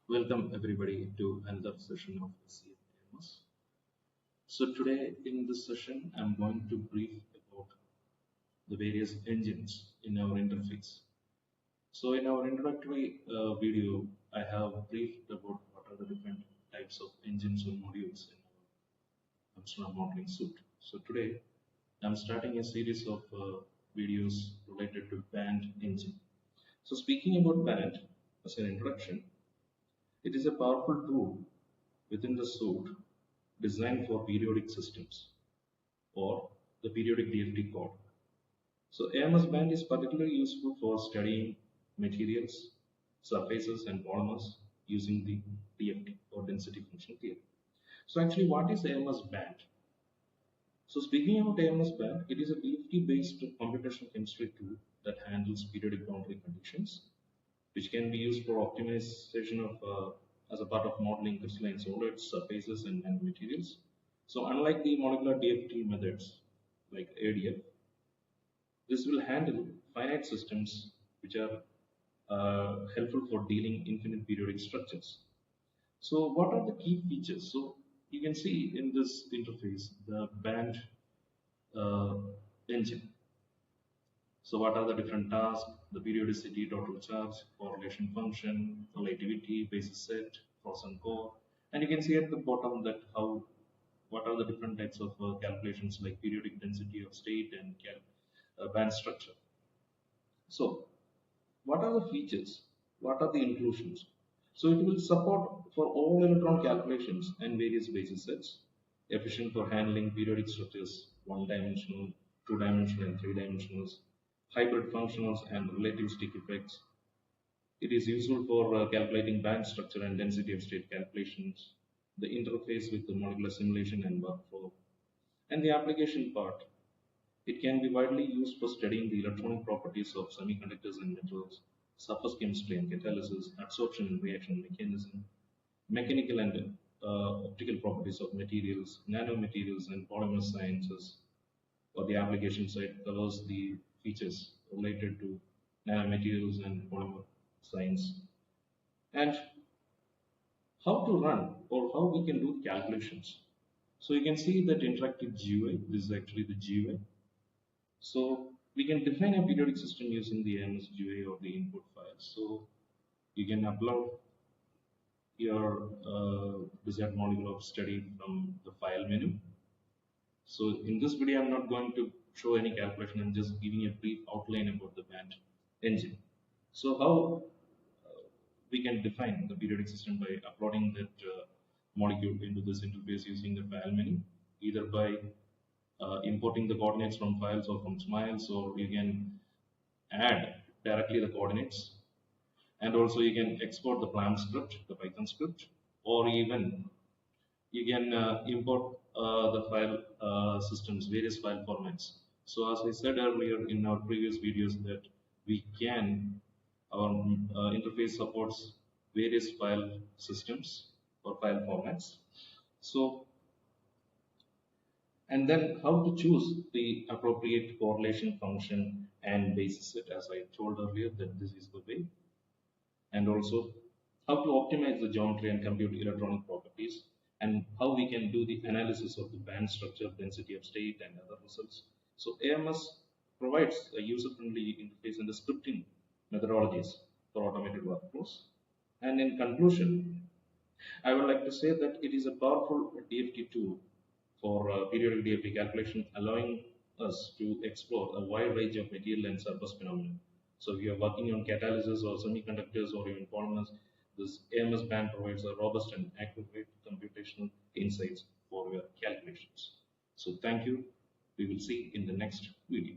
Welcome everybody to another session of CFMS. So today in this session, I'm going to brief about the various engines in our interface. So in our introductory video, I have briefed about what are the different types of engines or modules in our Amsterdam Modelling Suite. So today, I'm starting a series of videos related to band engine. So speaking about band as an introduction, it is a powerful tool within the suite designed for periodic systems or the periodic DFT code. So AMS band is particularly useful for studying materials, surfaces and polymers using the DFT or density function theory. So actually what is AMS band? So speaking about AMS band, it is a DFT based computational chemistry tool that handles periodic boundary conditions, which can be used for optimization of as a part of modeling crystalline solids, surfaces, and nanomaterials. So unlike the molecular DFT methods like ADF, this will handle finite systems which are helpful for dealing infinite periodic structures. So what are the key features? So you can see in this interface the band uh, engine. So what are the different tasks, the periodicity, total charge, correlation function, relativity, basis set, frozen core. And you can see at the bottom that what are the different types of calculations like periodic density of state and band structure. So what are the features? What are the inclusions? So it will support for all electron calculations and various basis sets, efficient for handling periodic structures, one-dimensional, two-dimensional and three-dimensionals, hybrid functionals and relativistic effects. It is useful for calculating band structure and density of state calculations, the interface with the molecular simulation and workflow, and the application part. It can be widely used for studying the electronic properties of semiconductors and metals, surface chemistry and catalysis, absorption and reaction mechanism, mechanical and optical properties of materials, nanomaterials and polymer sciences, or the application side covers the features related to nanomaterials and polymer science, and how to run or how we can do the calculations. So you can see that interactive GUI, this is actually the GUI. So we can define a periodic system using the AMS GUI or the input file. So you can upload your desired module of study from the file menu. So in this video, I'm not going to show any calculation. I'm just giving a brief outline about the band engine. So how we can define the periodic system by uploading that molecule into this interface using the file menu, either by importing the coordinates from files or from smiles, or you can add directly the coordinates, and also you can export the plan script, the Python script, or even you can import the file systems, various file formats. So as I said earlier in our previous videos that our interface supports various file systems or file formats. So, and then how to choose the appropriate correlation function and basis set, as I told earlier that this is the way. And also how to optimize the geometry and compute electronic properties, and how we can do the analysis of the band structure, density of state and other results. So AMS provides a user-friendly interface and the scripting methodologies for automated workflows. And in conclusion, I would like to say that it is a powerful DFT tool for periodic DFT calculation, allowing us to explore a wide range of material and surface phenomena. So if you are working on catalysis or semiconductors or even polymers, this AMS band provides a robust and accurate computational insights for your calculations. So thank you. We will see in the next video.